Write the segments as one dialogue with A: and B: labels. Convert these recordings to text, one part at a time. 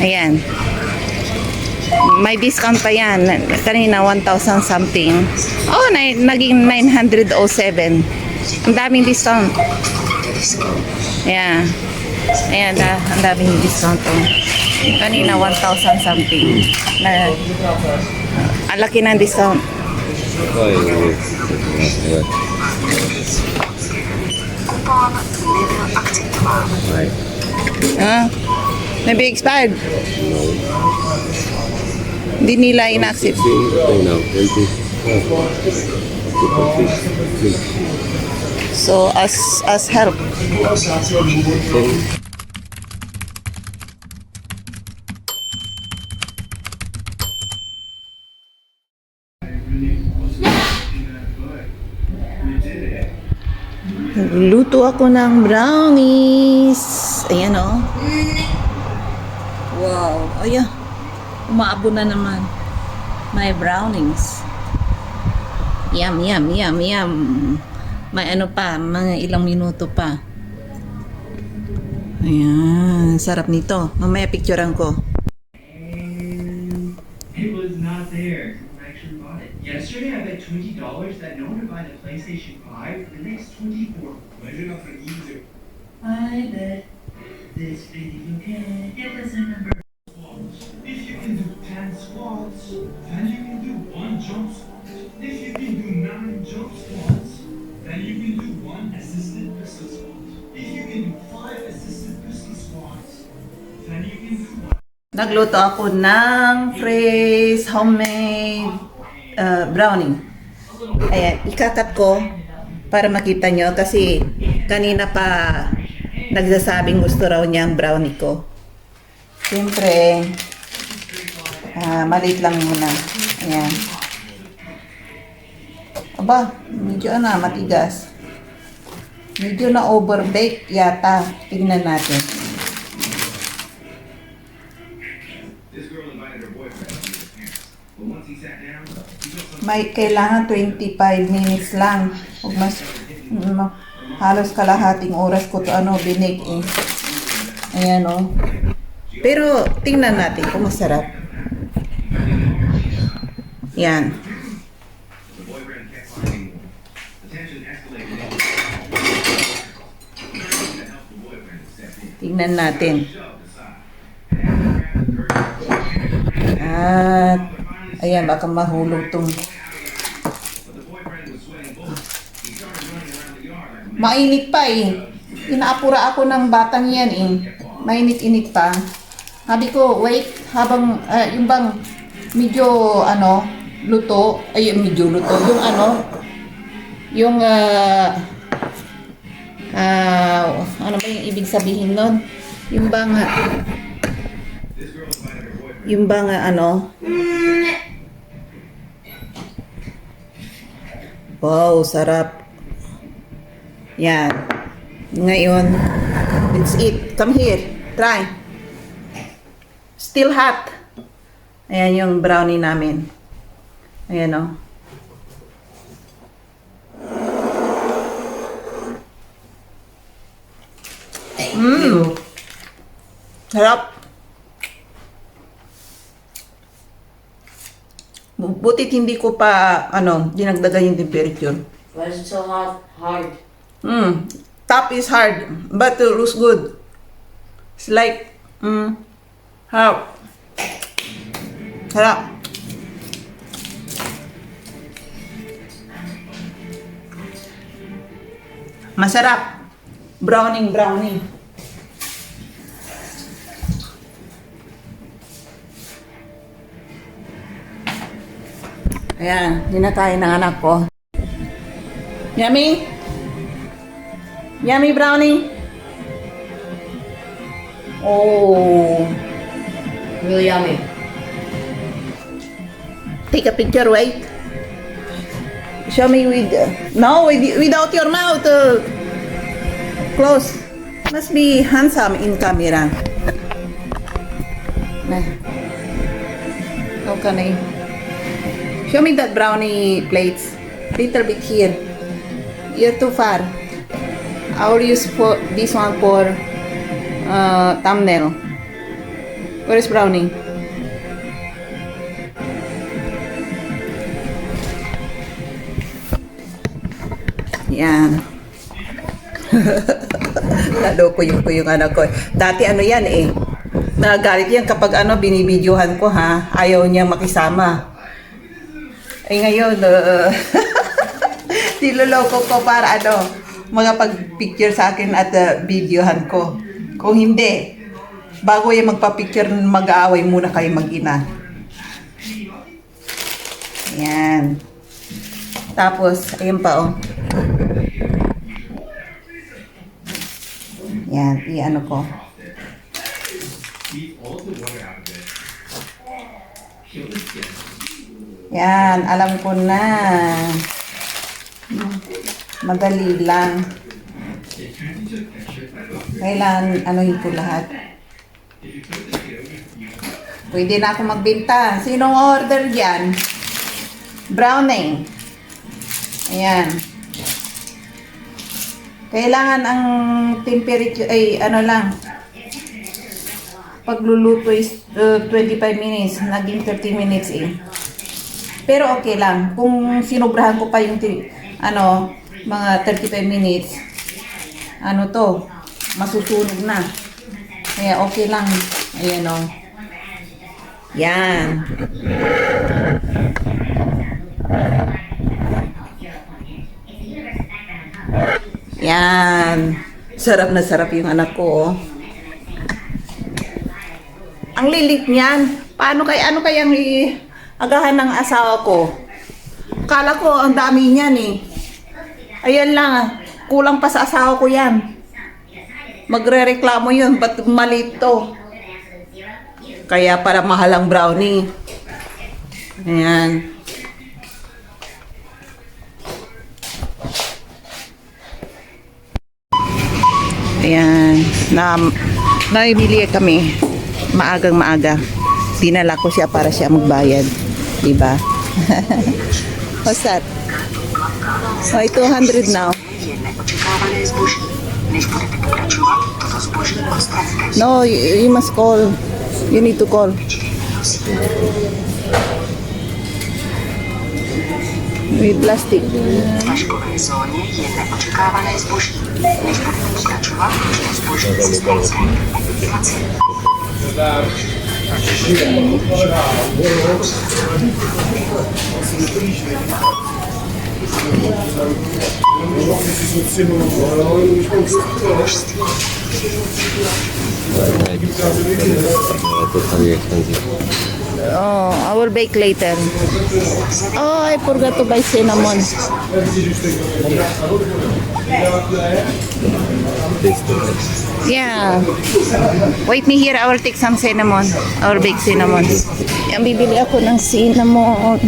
A: Ayan. May discount pa yan. Kanina 1,000 something. Oh, naging 907. Ang daming discount. Ayan. Ayan, ang daming discount. Oh. Kanina 1,000 something. Ang laki ng discount. Maybe expired. Hindi nila in-accept. So as help. Luto ako ng brownies. Ayan o. Wow. Ayan. Umaabo na naman. May brownies. Yum, yum, yum, yum. May ano pa, mga ilang minuto pa. Ayan. Sarap nito. Mamaya picturean ko.
B: It was not there when I actually bought it. Yesterday I bet $20 that no one would buy the PlayStation 5 for the next 24. Imagine not for either. I bet this video can give us a number. If you can do 10 squats, then you can do 1 jump squat. If you can do 9 jump squats, then you can do 1 assisted pistol squat. If you can do 5 assisted pistol squats, then you can do 1.
A: Nagluto ako ng fresh homemade brownie. Ayan, ikakat ko para makita nyo kasi kanina pa nagsasabing gusto raw niya ang brownie ko. Siyempre, maliit lang muna. Ayan. Aba, medyo matigas. Medyo na overbake yata. Tignan natin. May kailangan 25 minutes lang. Huwag mas halos kalahating oras ko to binake eh. Ayan o. Pero tingnan natin kung masarap. Yan. Tingnan natin. At ayan, baka mahulog tong. Mainit pa eh. Inaapura ako ng batang yan eh. Mainit-init pa. Sabi ko, wait, habang yung bang medyo luto, ay medyo luto, yung yung ano ba yung ibig sabihin nun? Yung bang wow, sarap. Yan. Ngayon, let's eat. Come here. Try. Still hot. Ayan yung brownie namin. Ayan o. Sarap. Butit hindi ko pa, dinagdagan yung temperature.
C: Why is it so hard?
A: Top is hard, but it looks good. It's like, harap. Harap. Masarap. Brownie. Ayan, hinatayin ng anak ko. Yummy? Yummy brownie? Oh.
C: Really yummy.
A: Take a picture, wait. Show me without your mouth. Close. Must be handsome in camera. How can I? Show me that brownie plates. Little bit here. You're too far. I will use for this one for thumbnail. Where is Brownie? Yan. Naloko yung anak ko. Dati ano yan eh. Nagalit yan kapag ano binibidyohan ko ha. Ayaw niya makisama. Ay ngayon, niloloko ko para ano, magpag-picture sa akin at videohan ko. Kung hindi, bago yung magpa-picture, mag-aaway muna kayo mag-ina. Ayan. Tapos, ayun pa oh. Yan, i-ano ko. Yan, alam ko na. Madali lang. Kailan anuhin ko lahat. Pwede na ako magbenta. Sinong order dyan? Browning. Ayan. Kailangan ang temperature ay ano lang. Pagluluto is 25 minutes, naging 30 minutes eh. Pero okay lang kung sinubrahan ko pa yung mga 35 minutes. Ano to? Masusunog na. Kaya okay lang. Ayan oh. Yan. Yan. Sarap na sarap yung anak ko. Oh. Ang lilit niyan. Ano kayang agahan ng asawa ko? Kala ko ang dami niyan eh. Ayan lang. Kulang pa sa asawa ko yan. Magre-reklamo yun. Ba't maliit to? Kaya para mahal ang brownie. Ayan. Ayan, naibili kami maagang maaga. Dinala ko siya para siya magbayad. Diba? What's that? Why 200 now? No, you must call. You need to call. With plastic.
D: W daszkowej zonie jednak oczekiwane zboże. Niech pokraczowa, zboże sytuacja administracyjna.
A: Oh, I will bake later. Oh, I forgot to buy cinnamon. Yeah. Wait me here. I will take some cinnamon. I will bake cinnamon. Yan, bibili ako ng cinnamon.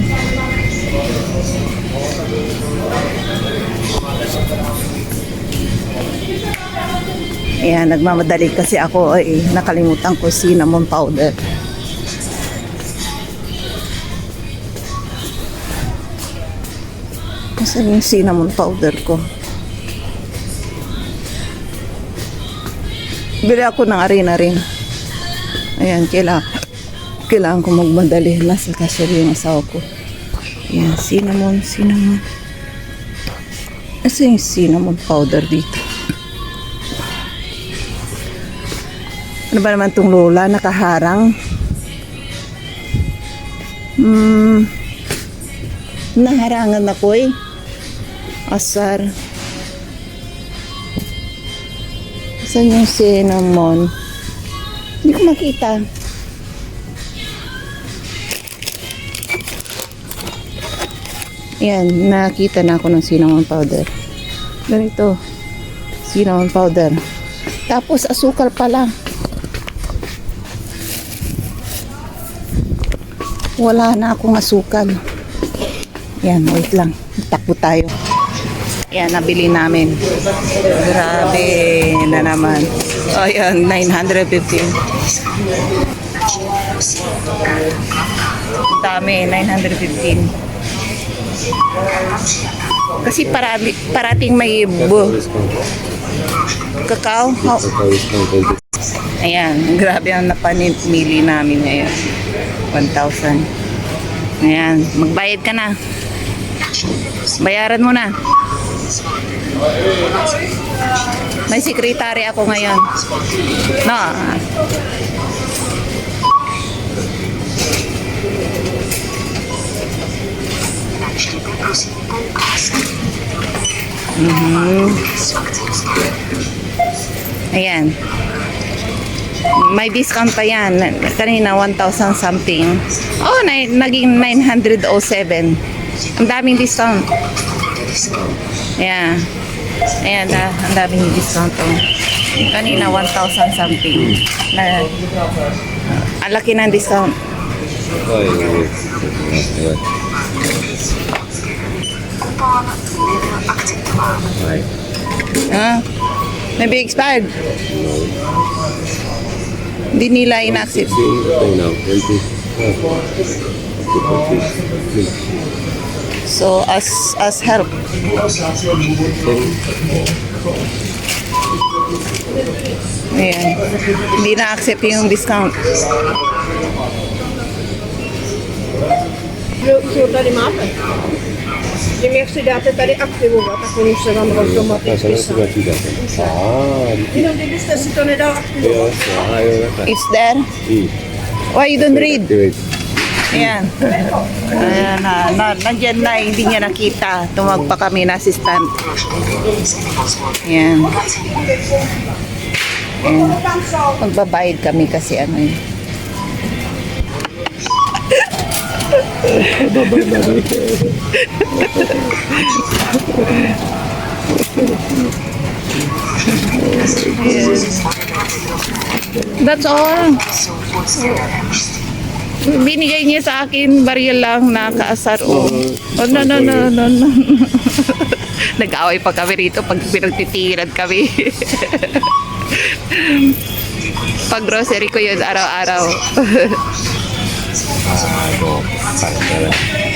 A: Ayan, nagmamadali kasi ako. Ay, nakalimutan ko cinnamon powder. Nasaan yung cinnamon powder ko? Bili ako ng arena rin. Ayan, kailangan ko magmadali. Nasa cashier yung asawa ko. Ayan, cinnamon. Nasaan yung cinnamon powder dito? Ano ba naman itong lola? Nakaharang. Naharangan ako eh. Asar. Saan yung cinnamon? Hindi ko makita. Ayan, nakita na ako ng cinnamon powder. Ganito. Cinnamon powder. Tapos asukal pala. Wala na akong asukal. Yan, wait lang. Takbo tayo. Yan, nabili namin. Grabe na naman. O, yan, 915. Dami, 915. Kasi parating may kakao. Oh. Ayan, grabe ang napamili namin ngayon. 1,000. Ayan, magbayad ka na. Bayaran mo na. May sekretary ako ngayon. No.
D: Načtěte prosím poukaz.
A: Ayan. May discount pa yan. Kanina 1,000 something. Oh, naging 907. Ang daming discount. Yeah. Ayan, ang daming discount. Oh. Kanina 1,000 something. Ang laki ng discount.
D: Kupon neakceptowany.
A: Maybe expired. Hindi nila in-accept. So, as help. Ayan. Hindi na-accept yung discount.
E: Sudah di mapę. Nie jak się daty tady aktywować, tak oni se vám automaticky jenom kdybyste si to nedal aktivovat.
A: It's there. Why you don't read? Ayan. Ayan nandyan na, hindi niya nakita. Tumawag pa kami na assistant. Ayan. Ayan. Magbabayad kami kasi ano yun. That's all. Binigay niya sa akin baril lang na kaasar. Oh, no. Nag-away pa kami rito pag pinagtitiran kami. Pag grocery ko yun araw-araw.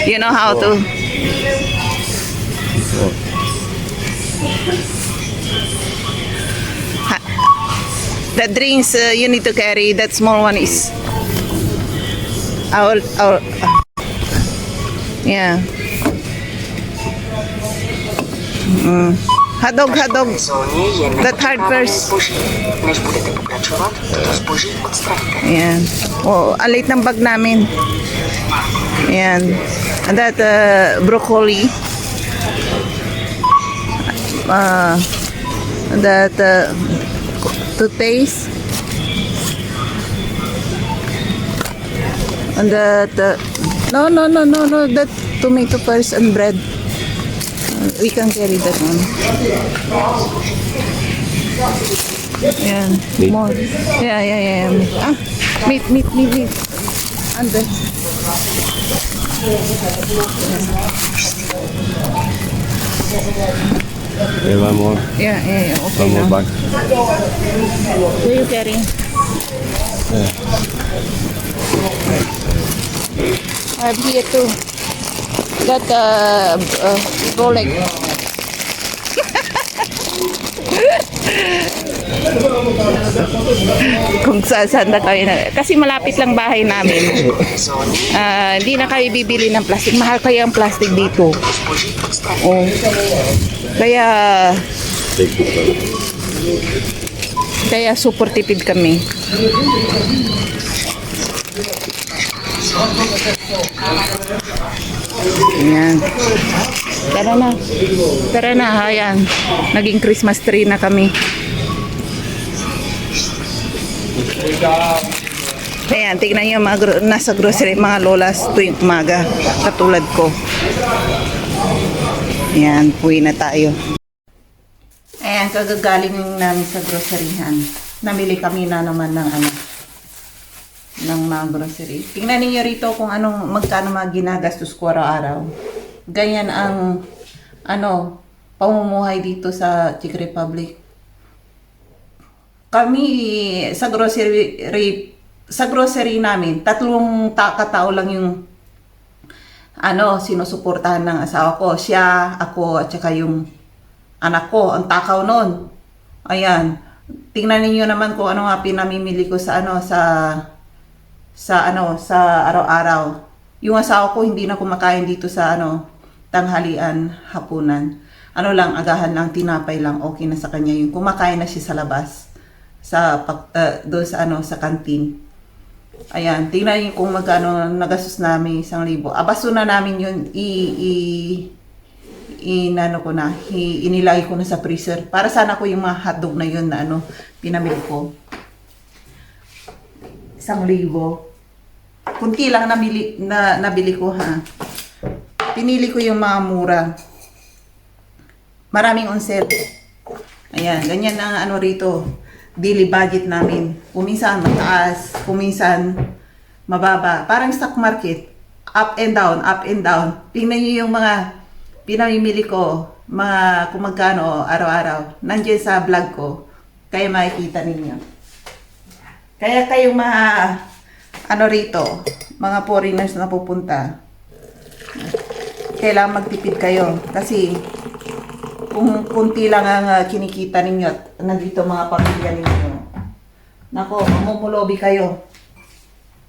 A: You know how to? The drinks you need to carry, that small one is our yeah. Hot dog. That hard first.
D: Než budete pokračovat, toto zboží odstraňte.
A: Ayan. Oh, ang late ng bag namin. Ayan. And that broccoli. That toothpaste. And that no, that tomato first and bread. We can carry that one. Ayan. More. Yeah. Ah, meat. And then.
F: One more.
A: Yeah. Okay
F: One more
A: now.
F: bag.
A: Where you carrying? I have here too. That Rolex. Kung saan na kami na. Kasi malapit lang bahay namin. Hindi na kayo bibili ng plastic. Mahal kaya ang plastic dito. Oh. Kaya super tipid kami. Ayan. Tara na, ayan. Naging Christmas tree na kami. Ayan, tignan nyo mga nasa grocery, mga lolas tuwing umaga. Katulad ko. Ayan, uwi na tayo. Ayan, kagagaling namin sa groceryhan. Namili kami na naman ng mga grocery. Tingnan niyo rito kung magkano mga ginagastos ko araw-araw. Ganyan ang pamumuhay dito sa Czech Republic. Kami sa grocery namin, 3 katao lang yung sinusuportahan ng asawa ko. Siya, ako, at saka yung anak ko, ang takaw nun. Ayan. Tingnan niyo naman kung ano nga pinamimili ko sa araw-araw. Yung asawa ko hindi na kumakain dito sa tanghalian, hapunan. Agahan lang, tinapay lang, okay na sa kanya yung kumakain na siya sa labas. Doon sa kantin. Ayan, tingnan niyo kung magkano nagastos namin 1,000. Abaso na namin yun, inilagay ko na sa freezer. Para sana ko yung mga hotdog na yun na pinamili ko. 1,000. Kunti lang nabili ko ha. Pinili ko yung mga mura. Maraming on sale. Ayan, ganyan ang rito. Daily budget namin. Kuminsan mataas, kuminsan mababa. Parang stock market. Up and down, up and down. Tingnan niyo yung mga pinamimili ko, mga kung magkano araw-araw. Nandiyan sa vlog ko. Kaya makikita ninyo. Kaya kayong mga rito, mga foreigners na pupunta, kailangan magtipid kayo. Kasi kung kunti lang ang kinikita ninyo at nandito mga pamilya ninyo, nako, mamumulobi kayo.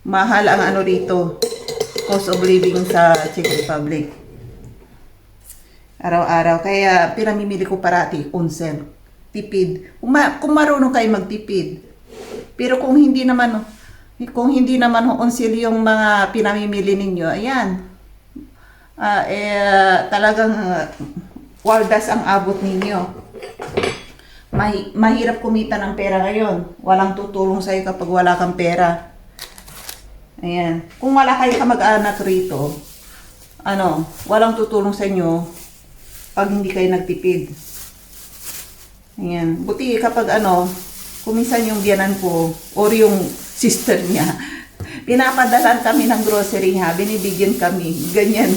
A: Mahal ang rito, cost of living sa Czech Republic. Araw-araw. Kaya pinamimili ko parati, unsel. Tipid. Kung marunong kayo magtipid. Pero kung hindi naman unsel yung mga pinamimili ninyo, ayan. Talagang waldas ang abot ninyo. Mahirap kumita ng pera ngayon. Walang tutulong sa'yo kapag wala kang pera. Ayan. Kung wala kayo kamag-anak rito, walang tutulong sa inyo pag hindi kayo nagtipid. Ayan. Buti kapag kuminsan yung biyanan ko or yung sister niya, pinapadalan kami ng grocery ha, binibigyan kami. Ganyan.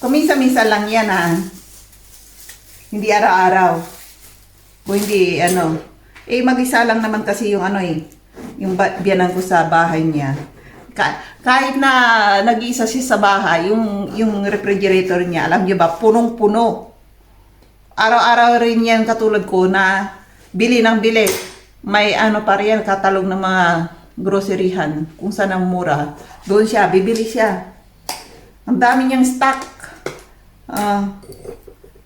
A: Kuminsan-minsan lang yan ha. Hindi araw-araw. Kung hindi, mag-isa lang naman kasi yung yung biyanan ko sa bahay niya. Kahit na nag-iisa siya sa bahay, yung refrigerator niya, alam niyo ba, punong-puno. Araw-araw rin yan katulad ko na bili ng bili. May pa rin, katalog ng mga groceryhan, kung saan ang mura. Doon siya, bibili siya. Ang dami niyang stock.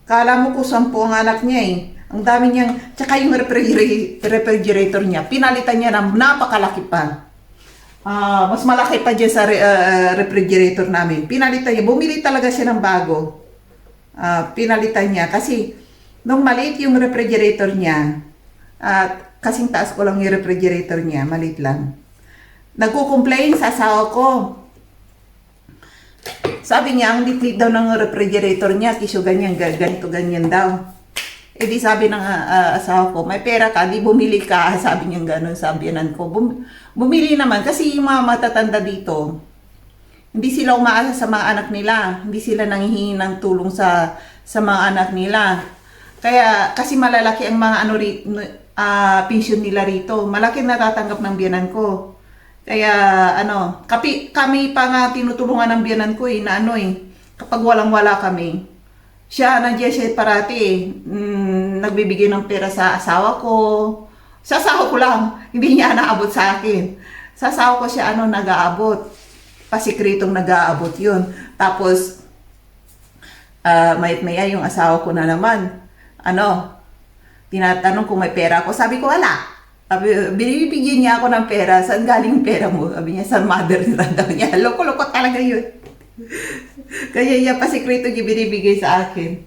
A: Kala mo ko 10 ang anak niya eh. Ang dami niyang, tsaka yung refrigerator niya, pinalitan niya ng napakalaki pa. Mas malaki pa dyan sa refrigerator namin. Pinalitan niya, bumili talaga siya ng bago. Pinalitan niya kasi nung maliit yung refrigerator niya, kasing taas ko lang yung refrigerator niya, maliit lang. Nagko-complain sa asawa ko. Sabi niya, ang litlit daw ng refrigerator niya, kisyo ganyan, ganito, ganyan daw. Eh di sabi ng asawa ko, may pera ka, di bumili ka. Sabi niya gano'n, sabianan ko. Bumili naman, kasi yung mga matatanda dito, hindi sila umaasa sa mga anak nila. Hindi sila nanghihingi ng tulong sa mga anak nila. Kaya, kasi malalaki ang mga pensyon nila rito. Malaki natatanggap ng biyanan ko. Kaya kami pa nga tinutulungan ng biyanan ko na kapag walang-wala kami. Nandiyan siya parati nagbibigay ng pera sa asawa ko. Sa asawa ko lang, hindi niya naabot sa akin. Sa asawa ko siya nag-aabot. Pasikritong nag-aabot yun. Tapos, mayat-maya yung asawa ko na naman. Tinatanong kung may pera ako. Sabi ko, wala. Binibigyan niya ako ng pera. Saan galing yung pera mo? Sabi niya, sa mother daw niya. Loko-loko talaga yun. Kaya niya pasikreto niya binibigay sa akin.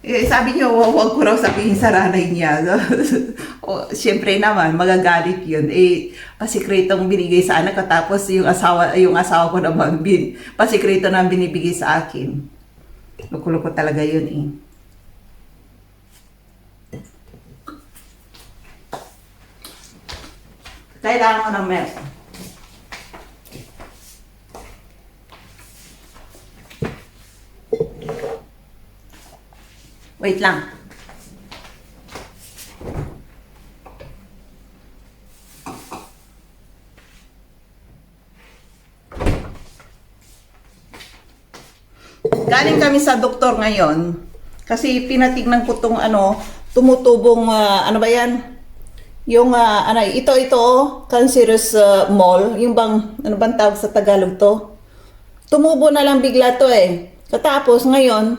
A: Sabi niya, huwag ko raw sabihin sa nanay niya. Siyempre naman, magagalit yun. Pasikretong binigay sa anak ko. Tapos yung asawa ko naman, pasikreto na binibigay sa akin. Loko-loko talaga yun Kailangan ko ng milk. Wait lang. Galing kami sa doktor ngayon. Kasi pinatignan ko tong tumutubong, ano ba yan? Yung, ito, cancerous mole. Yung bang, ano bang tawag sa Tagalog to? Tumubo na lang bigla to eh. Katapos ngayon,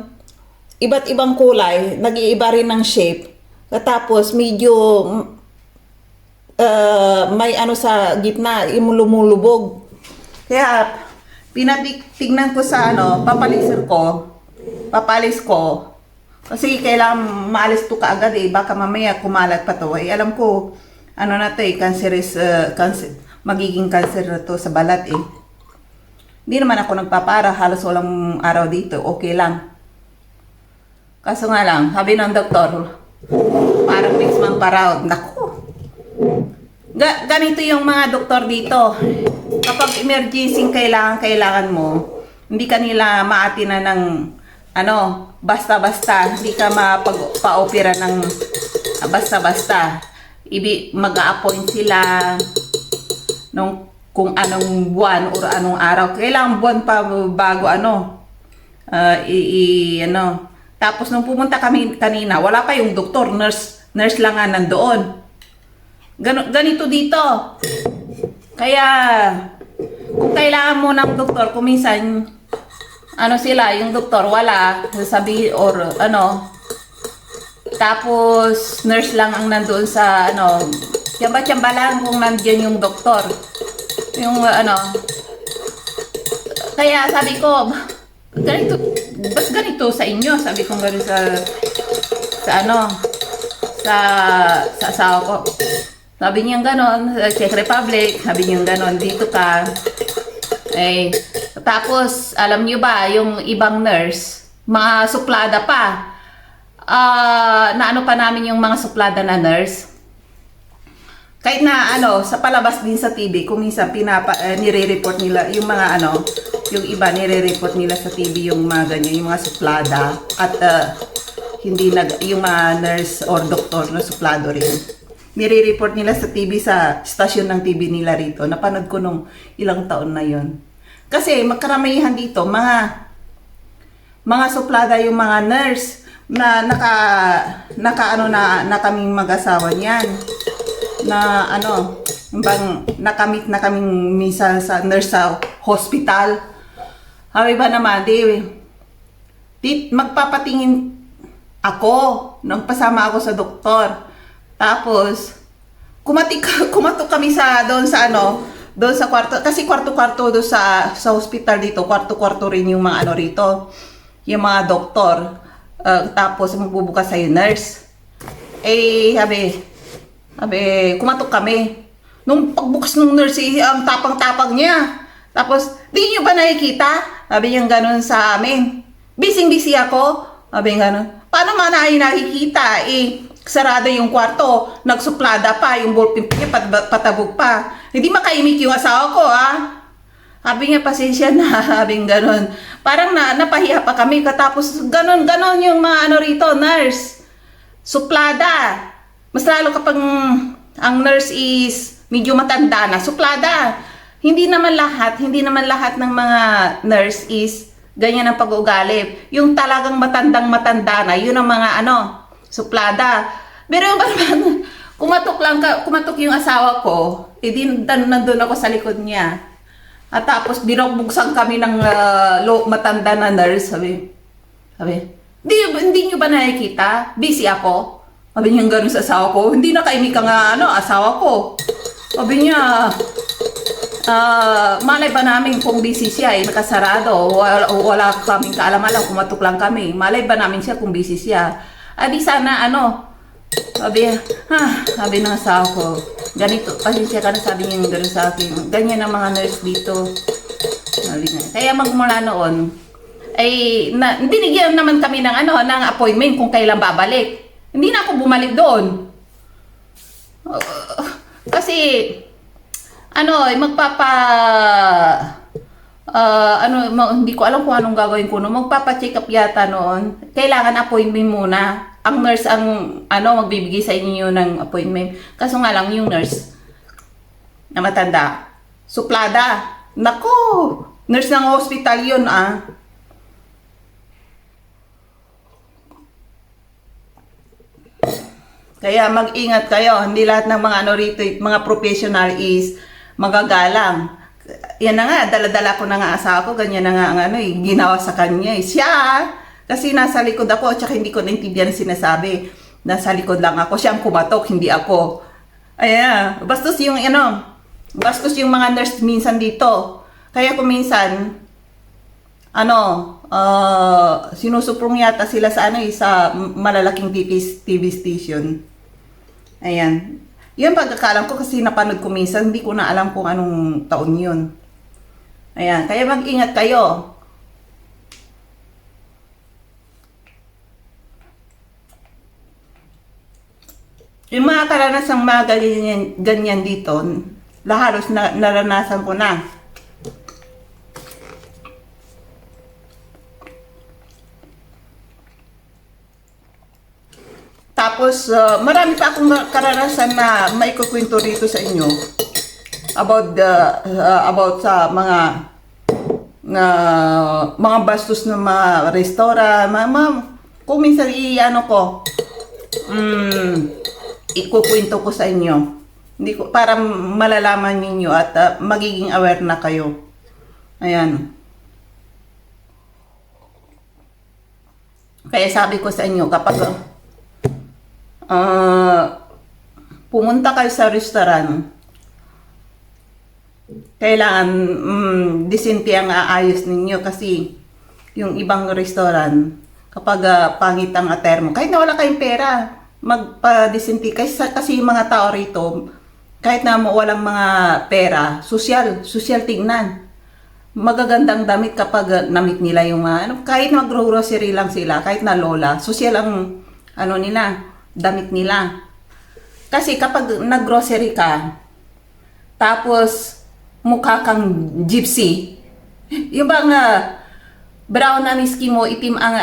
A: iba't ibang kulay, nag-iiba rin ng shape. Katapos medyo may ano sa gitna, lumulubog. Kaya pinatignan ko sa papalis ko. Kasi kailangan maalis to kaagad eh, baka mamaya kumalat pa to. Eh alam ko, na to eh, magiging cancer na to sa balat eh. Hindi naman ako nagpapara, halos walang araw dito, okay lang. Kaso nga lang, sabi ng doktor, parang next month pa raw. Naku! Ganito yung mga doktor dito. Kapag emergency kailangan mo, hindi ka nila maatina ng basta-basta. Hindi ka pa-opera ng basta-basta. Mag-a-appoint sila kung anong buwan o anong araw. Kailangan buwan pa bago Tapos nung pumunta kami kanina, wala pa yung doktor, nurse lang nga nandoon. Ganito dito. Kaya, kung kailangan mo ng doktor, kung minsan, yung doktor, wala, tapos, nurse lang ang nandoon sa, tiyamba-tiyamba lang kung nandiyan yung doktor. Kaya sabi ko, ganito sa inyo, sabi ko gano'n sa asawa ko. Sabi niya gano'n, sa Czech Republic, sabi niya gano'n, dito ka. Tapos, alam niyo ba, yung ibang nurse, mga suplada pa. Naano pa namin yung mga suplada na nurse. Kahit na sa palabas din sa TV, kung minsan nire-report nila yung mga yung iba nire-report nila sa TV yung mga ganyan, yung mga suplada at yung mga nurse or doktor na suplado rin. Nire-report nila sa TV sa stasyon ng TV nila rito. Napanood ko nung ilang taon na yon. Kasi magkaramihan dito mga suplada yung mga nurse na na kaming mag-asawa niyan. Nakamit na kaming misa sa nurse sa hospital. Habi ba naman, magpapatingin ako nang pasama ako sa doktor. Tapos, kumatok kami doon sa kwarto. Kasi kwarto-kwarto doon sa hospital dito, kwarto-kwarto rin yung mga rito. Yung mga doktor. Tapos, magbubukas sa'yo nurse. Kumatok kami. Nung pagbukas ng nurse, ang tapang-tapang niya. Tapos, di nyo ba nakikita? Sabi niya gano'n sa amin. Busy ako. Sabi niya gano'n. Paano nakikita? Sarado yung kwarto. Nagsuplada pa. Yung ballpen niya patabog pa. Hindi makaimik yung asawa ko, ha? Sabi niya, pasensya na. Sabi niya gano'n. Parang napahiya pa kami. Katapos, gano'n yung mga rito, nurse. Suplada. Mas lalo kapag ang nurse is medyo matanda na, suplada. Hindi naman lahat ng mga nurse is ganyan ang pag-uugali. Yung talagang matanda na, yun ang mga suplada. Pero kumatok yung asawa ko, nandun ako sa likod niya. At tapos binubuksan kami ng matanda na nurse, sabi, hindi nyo ba nakikita? Busy ako. Sabi niya gano'n sa asawa ko, hindi nakaimik ang asawa ko. Sabi niya, malay ba namin kung busy siya, nakasarado, wala kaming kaalam-alam, kumatok lang kami. Malay ba namin siya kung busy siya? Di sana sabi ng asawa ko, ganito, pasensya ka na, sabi niya gano'n sa akin. Ganyan ang mga nurse dito. Kaya magmula noon, binigyan naman kami ng appointment kung kailan babalik. Hindi na ako bumalik doon. Kasi, hindi ko alam kung anong gagawin ko. Magpapa-check up yata noon. Kailangan appointment muna. Ang nurse ang, magbibigay sa inyo ng appointment. Kaso nga lang, yung nurse na matanda, suplada. Nako! Nurse ng hospital yun, Kaya mag-ingat kayo. Hindi lahat ng mga ano rito, mga professional is magagalang. Yan na nga, dala-dala ko na nga asawa ko, ganyan na nga ang ano ginawa sa kanya. Siya, kasi nasa likod ako, tsaka hindi ko naintindihan ang sinasabi. Nasa likod lang ako, siya ang kumatok, hindi ako. Ayan, bastos yung bastos yung mga nurse minsan dito. Kaya kung minsan, sinusuprong yata sila sa sa malalaking TV station. Ayan. Yun pagkakalam ko kasi napanood ko minsan, hindi ko na alam kung anong taon yun. Ayan, kaya mag-ingat kayo. Yung mga karanasang mga ganyan dito, halos naranasan ko na. Tapos, marami pa akong karanasan na maikukwento rito sa inyo about sa mga bastos ng mga restaurant, kung minsan ikukwento ko sa inyo. Hindi ko, para malalaman ninyo at magiging aware na kayo. Ayan. Kaya sabi ko sa inyo, kapag pumunta kayo sa restaurant, kailangan disente ang aayos ninyo kasi yung ibang restaurant, kapag pangit ang attire mo, kahit na wala kayong pera, magpa-disente kasi yung mga tao rito, kahit na walang mga pera, social tingnan. Magagandang damit kapag namit nila yung kahit mag-grocery lang sila, kahit na lola, social ang damit nila. Kasi kapag nag-grocery ka, tapos mukha kang gypsy, yung bang brown ang skin mo, itim ang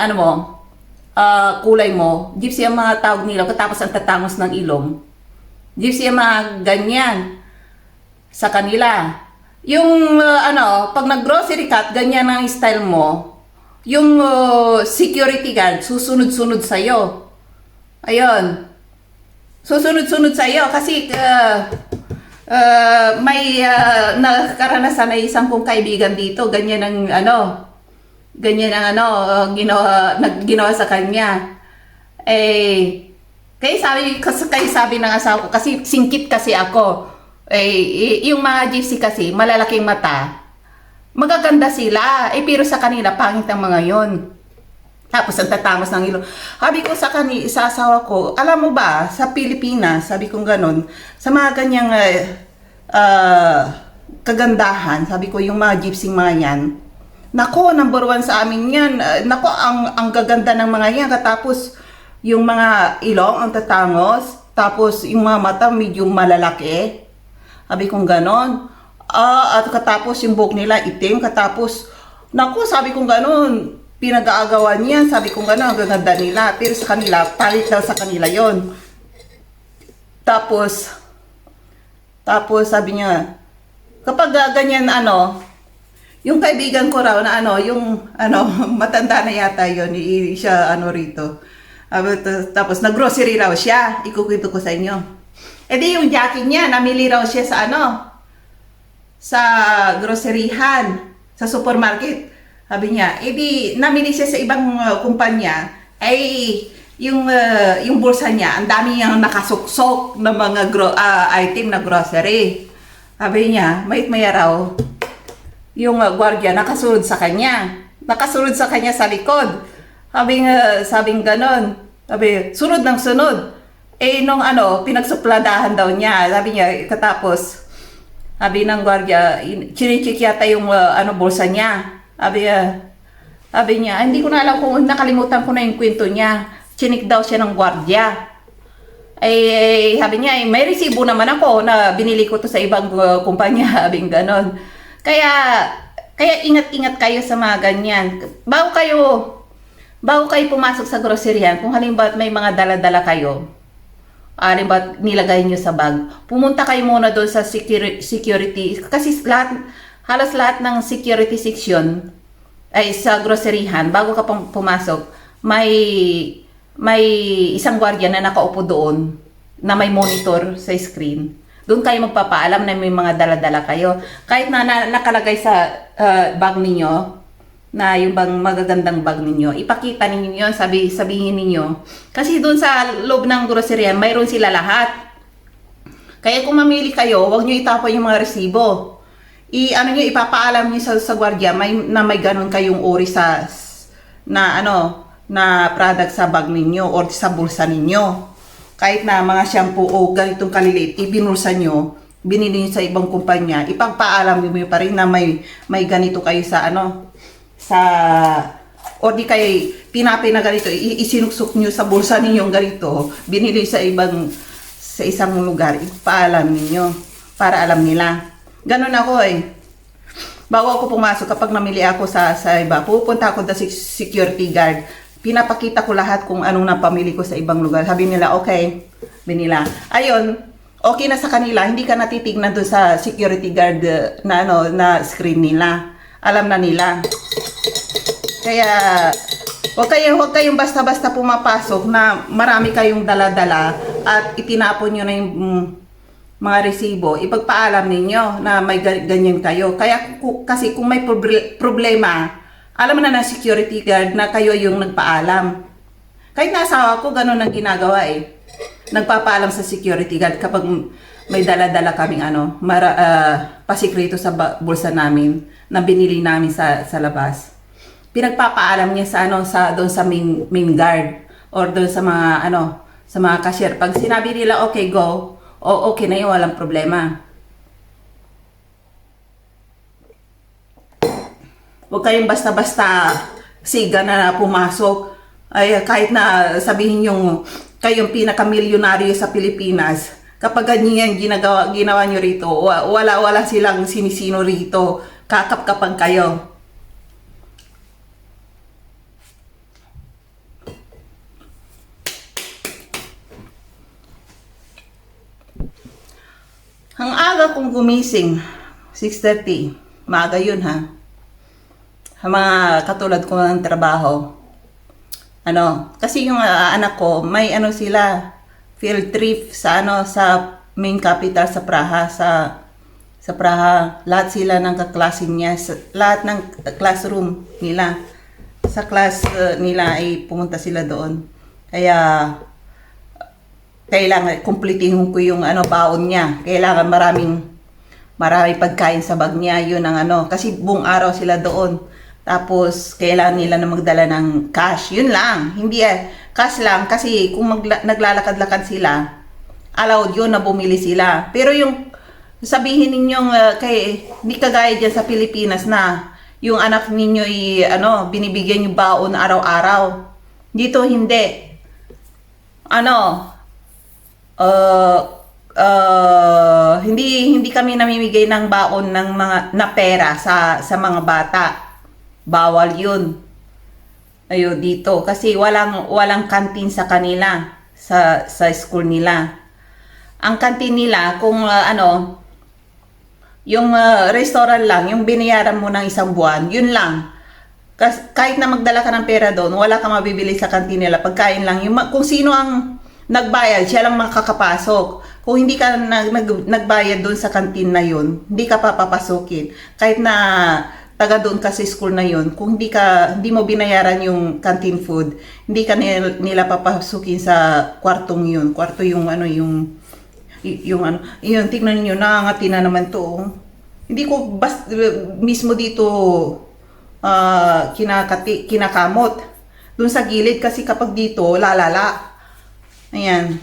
A: kulay mo, gypsy ang mga tawag nila, tapos ang tatangos ng ilong. Gypsy ang mga ganyan sa kanila. Yung pag nag-grocery ka, ganyan ang style mo, yung security guard susunod-sunod sa'yo. Ayun. Susunod-sunod sa'yo kasi may nakaranasan na isang kong kaibigan dito, ganyan ang ginawa sa kanya. Kaya sabi ng asawa ko, kasi singkit kasi ako. Yung mga gypsy kasi, malalaking mata, magaganda sila. Pero sa kanila, pangit ang mga yon. Tapos ang tatangos ng ilong. Sabi ko sa asawa ko, alam mo ba, sa Pilipinas, sabi kong ganon, sa mga ganyang kagandahan, sabi ko yung mga gypsy mga yan, nako, number 1 sa amin yan. Nako, ang gaganda ng mga yan. Katapos, yung mga ilong, ang tatangos. Tapos, yung mga mata, medyo malalaki. Sabi kong ganon. At katapos, yung buhok nila, itim. Katapos, nako, sabi kong ganon. Pinag-aagawan niyan. Sabi kong ganon, ang gaganda nila. Pero sa kanila, palit daw sa kanila yon. Tapos, sabi niya, kapag ganyan, yung kaibigan ko raw na matanda na yata yun, siya rito. Tapos nag-grocery raw siya, ikukwento ko sa inyo. Di yung jacket niya, namili raw siya sa groceryhan, sa supermarket. Sabi niya, di namili siya sa ibang kumpanya, yung bulsa niya, ang dami niyang nakasuksok ng mga item na grocery. Sabi niya, maya raw, yung gwardiya nakasunod sa kanya. Nakasunod sa kanya sa likod. Sabing ganon. Sabi, sunod ng sunod. Nung pinagsupladahan daw niya. Sabi niya, katapos, sabi ng gwardiya, chinichik yata yung bulsa niya. Sabi niya, hindi ko na alam kung nakalimutan ko na yung kwento niya. Chinik daw siya ng gwardiya. Sabi niya, may resibo naman ako na binili ko to sa ibang kumpanya. Sabing ganon. Kaya ingat-ingat kayo sa mga ganyan. Bago kayo pumasok sa groceryan, kung halimbawa may mga dala-dala kayo, halimbawa nilagay nyo sa bag, pumunta kayo muna doon sa security, kasi halos lahat ng security section ay sa groceryhan, bago ka pumasok, may isang gwardiya na nakaupo doon na may monitor sa screen. Doon kayo magpapaalam na may mga dala-dala kayo. Kahit na, nakalagay sa bag ninyo, na yung bang magagandang bag ninyo, ipakita ninyo yun, sabihin ninyo. Kasi doon sa loob ng grocery, mayroon sila lahat. Kaya kung mamili kayo, huwag nyo itapon yung mga resibo. Ipapaalam nyo sa gwardiya na may ganun kayong uri na product sa bag ninyo or sa bulsa ninyo. Kahit na mga shampoo o ganitong kaliliit, ibinulsa nyo, binili nyo sa ibang kumpanya, ipagpaalam nyo pa rin na may ganito kayo or di kayo pinapay na ganito, isinuksok nyo sa bulsa ninyong ganito, binili sa isang lugar, ipaalam ninyo para alam nila. Ganun ako Bago ako pumasok, kapag namili ako sa iba, pupunta ako sa security guard. Pinapakita ko lahat kung anong napamili ko sa ibang lugar. Sabi nila, okay, binila. Ayun, okay na sa kanila, hindi ka natitignan doon sa security guard na screen nila. Alam na nila. Kaya, huwag kayong basta-basta pumapasok na marami kayong dala-dala at itinapon nyo na yung mga resibo. Ipagpaalam ninyo na may ganyan kayo. Kasi kung may problema, alam mo na ng security guard na kayo yung nagpaalam. Kahit na asawa ko, ganun ang ginagawa Nagpapaalam sa security guard kapag may dala-dala kaming pasikreto sa bulsa namin na binili namin sa labas. Pinagpapaalam niya doon sa main guard or doon sa mga cashier. Pag sinabi nila okay go, okay na yun, walang problema. Huwag kayong basta-basta siga na pumasok. Kahit na sabihin yung kayong pinaka-milyonaryo sa Pilipinas, kapag ganyan ginawa nyo rito, wala silang sinisino rito, kakap-kapan kayo. Ang aga kong gumising, 6:30, maaga yun mga katulad ko ng trabaho. Kasi yung anak ko, may sila, field trip sa main capital sa Praha, sa Praha. Lahat sila ng kaklase niya, lahat ng classroom nila. Sa class nila ay pumunta sila doon. Kaya, kailangan kumplitihin ko yung baon niya. Kailangan maraming pagkain sa bag niya. Yun ang kasi buong araw sila doon. Tapos, kailangan nila na magdala ng cash. Yun lang. Hindi cash lang. Kasi kung naglalakad-lakad sila, allowed yun na bumili sila. Pero yung sabihin ninyong, hindi kagaya dyan sa Pilipinas na yung anak ninyo binibigyan yung baon araw-araw. Dito, hindi. Hindi kami namimigay ng baon ng na pera sa mga bata. Bawal yun. Dito kasi walang kantin sa kanila sa school nila. Ang kantin nila kung yung restaurant lang, yung binayaran mo ng isang buwan, yun lang. Kahit na magdala ka ng pera doon, wala kang mabibili sa kantin nila. Pagkain lang. Kung sino ang nagbayad, siya lang makakapasok. Kung hindi ka nagbayad doon sa kantin na yun, hindi ka papapasukin. Kahit na taga doon ka sa school na yun, kung hindi mo binayaran yung canteen food, hindi ka nila papasukin sa kwartong yun. Kwarto yung yun, tignan niyo, nangangati na naman to. Hindi ko mismo dito kinakamot. Doon sa gilid kasi kapag dito, lalala. Ayan.